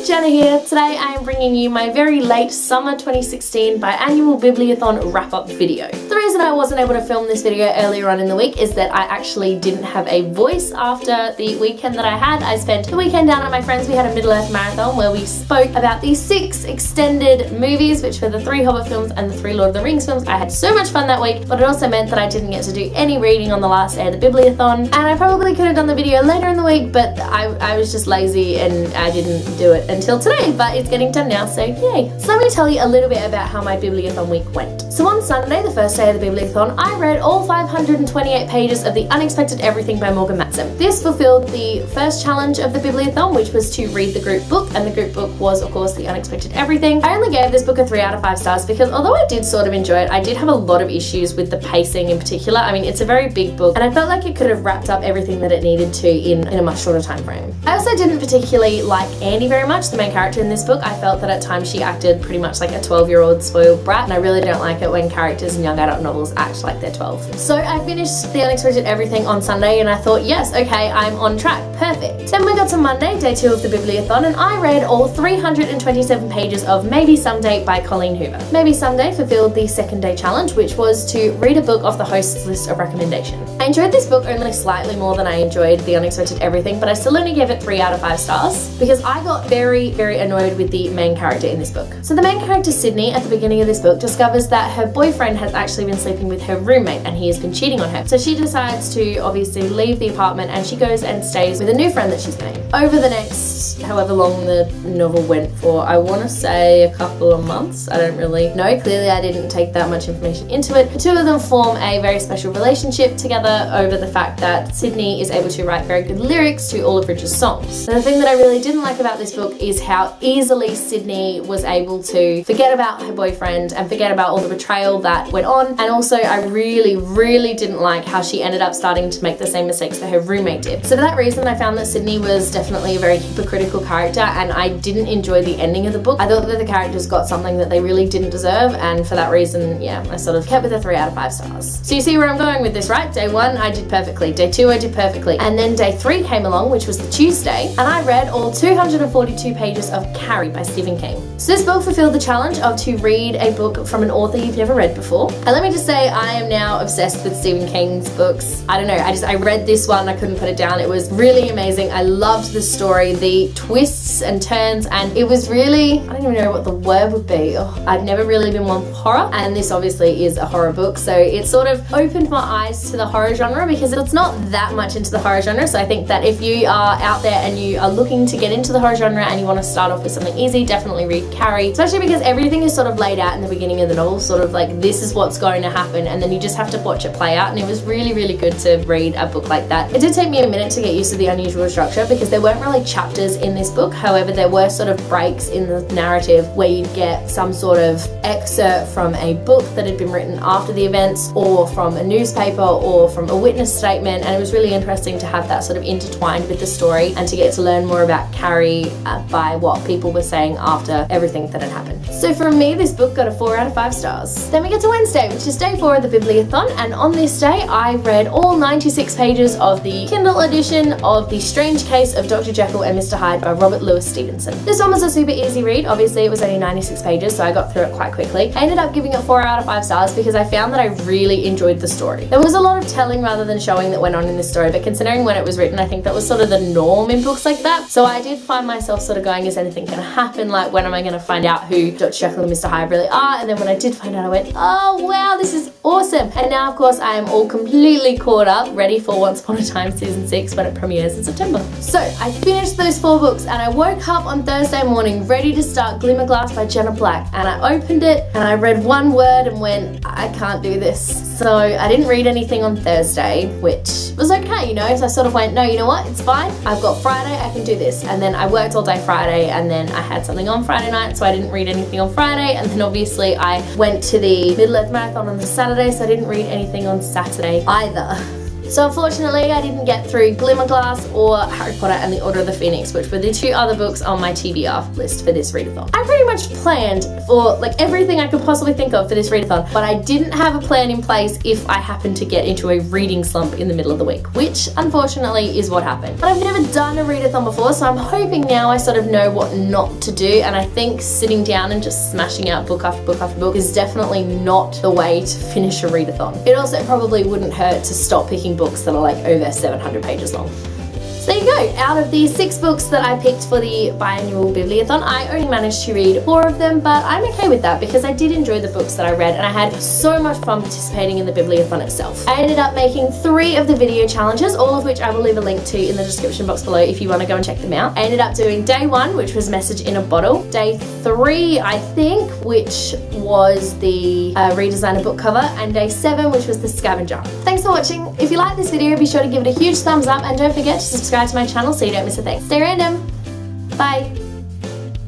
Jenna here. Today I am bringing you my very late summer 2016 biannual Bibliothon wrap-up video. The reason I wasn't able to film this video earlier on in the week is that I actually didn't have a voice after the weekend that I had. I spent the weekend down at my friends. We had a Middle-earth marathon where we spoke about the 6 extended movies, which were the 3 Hobbit films and the 3 Lord of the Rings films. I had so much fun that week, but it also meant that I didn't get to do any reading on the last day of the Bibliothon, and I probably could have done the video later in the week, but I was just lazy and I didn't do it until today, but it's getting done now, so yay. So let me tell you a little bit about how my Bibliothon week went. So on Sunday, the first day of the Bibliothon, I read all 528 pages of The Unexpected Everything by Morgan Matson. This fulfilled the first challenge of the Bibliothon, which was to read the group book, and the group book was, of course, The Unexpected Everything. I only gave this book a 3 out of 5 stars because although I did sort of enjoy it, I did have a lot of issues with the pacing in particular. I mean, it's a very big book, and I felt like it could have wrapped up everything that it needed to in a much shorter time frame. I also didn't particularly like Annie very much, the main character in this book. I felt that at times she acted pretty much like a 12-year-old spoiled brat, and I really don't like it when characters in young adult novels act like they're 12. So I finished The Unexpected Everything on Sunday, and I thought, yes, okay, I'm on track, perfect. Then we got to Monday, day 2 of the Bibliothon, and I read all 327 pages of Maybe Someday by Colleen Hoover. Maybe Someday fulfilled the second day challenge, which was to read a book off the host's list of recommendation. I enjoyed this book only slightly more than I enjoyed The Unexpected Everything, but I still only gave it 3 out of 5 stars because I got very, very annoyed with the main character in this book. So the main character, Sydney, at the beginning of this book discovers that her boyfriend has actually been sleeping with her roommate and he has been cheating on her. So she decides to obviously leave the apartment and she goes and stays with a new friend that she's made. Over the next however long the novel went for, I want to say a couple of months, I don't really know. Clearly I didn't take that much information into it. The two of them form a very special relationship together over the fact that Sydney is able to write very good lyrics to all of Richard's songs. And the thing that I really didn't like about this book is how easily Sydney was able to forget about her boyfriend and forget about all the betrayal that went on. And also I really, really didn't like how she ended up starting to make the same mistakes that her roommate did. So for that reason, I found that Sydney was definitely a very hypocritical character, and I didn't enjoy the ending of the book. I thought that the characters got something that they really didn't deserve, and for that reason, yeah, I sort of kept with a 3 out of 5 stars. So you see where I'm going with this, right? Day 1, I did perfectly. Day 2, I did perfectly. And then day 3 came along, which was the Tuesday, and I read all 242 pages of Carrie by Stephen King. So this book fulfilled the challenge of to read a book from an author you've never read before. And let me just say, I am now obsessed with Stephen King's books. I don't know, I read this one, I couldn't put it down. It was really amazing. I loved the story, the twists and turns, and it was really, I don't even know what the word would be. I've never really been one for horror, and this obviously is a horror book, so it sort of opened my eyes to the horror genre because it's not that much into the horror genre. So I think that if you are out there and you are looking to get into the horror genre and you want to start off with something easy, definitely read Carrie, especially because everything is sort of laid out in the beginning of the novel, sort of like this is what's going to happen, and then you just have to watch it play out. And it was really, really good to read a book like that. It did take me a minute to get used to the unusual structure because there weren't really chapters in this book. However, there were sort of breaks in the narrative where you'd get some sort of excerpt from a book that had been written after the events, or from a newspaper, or from a witness statement, and it was really interesting to have that sort of intertwined with the story and to get to learn more about Carrie by what people were saying after everything that had happened. So for me, this book got a 4 out of 5 stars. Then we get to Wednesday, which is day 4 of the Bibliothon, and on this day I read all 96 pages of the Kindle edition of The Strange Case of Dr. Jekyll and Mr. Hyde by Robert Louis Stevenson. This one was a super easy read. Obviously it was only 96 pages, so I got through it quite quickly. I ended up giving it 4 out of 5 stars because I found that I really enjoyed the story. There was a lot of telling rather than showing that went on in this story, but considering when it was written, I think that was sort of the norm in books like that. So I did find myself sort of going, is anything going to happen? Like, when am I going to find out who Dr. Jekyll and Mr. Hyde really are? And then when I did find out, I went, oh wow, this is awesome. And now of course I am all completely caught up, ready for Once Upon a Time season 6 when it premieres in September. So I finished those 4 books and I woke up on Thursday morning ready to start Glimmerglass by Jenna Black, and I opened it and I read one word and went, I can't do this. So I didn't read anything on Thursday, which was okay, you know, so I sort of went, no, you know what, it's fine. I've got Friday, I can do this. And then I worked all day Friday, and then I had something on Friday night, so I didn't read anything on Friday. And then obviously I went to the Middle-earth Marathon on the Saturday, so I didn't read anything on Saturday either. So unfortunately I didn't get through Glimmerglass or Harry Potter and the Order of the Phoenix, which were the 2 other books on my TBR list for this readathon. I pretty much planned for like everything I could possibly think of for this readathon, but I didn't have a plan in place if I happened to get into a reading slump in the middle of the week, which unfortunately is what happened. But I've never done a readathon before, so I'm hoping now I sort of know what not to do, and I think sitting down and just smashing out book after book after book is definitely not the way to finish a readathon. It also probably wouldn't hurt to stop picking books that are like over 700 pages long. So there you go. Out of the 6 books that I picked for the biannual Bibliothon, I only managed to read 4 of them, but I'm okay with that because I did enjoy the books that I read and I had so much fun participating in the Bibliothon itself. I ended up making 3 of the video challenges, all of which I will leave a link to in the description box below if you want to go and check them out. I ended up doing day 1, which was Message in a Bottle. Day 3, I think, which was the redesign a book cover, and day 7, which was the scavenger. Thanks for watching. If you like this video, be sure to give it a huge thumbs up and don't forget to subscribe to my channel so you don't miss a thing. Stay random. Bye.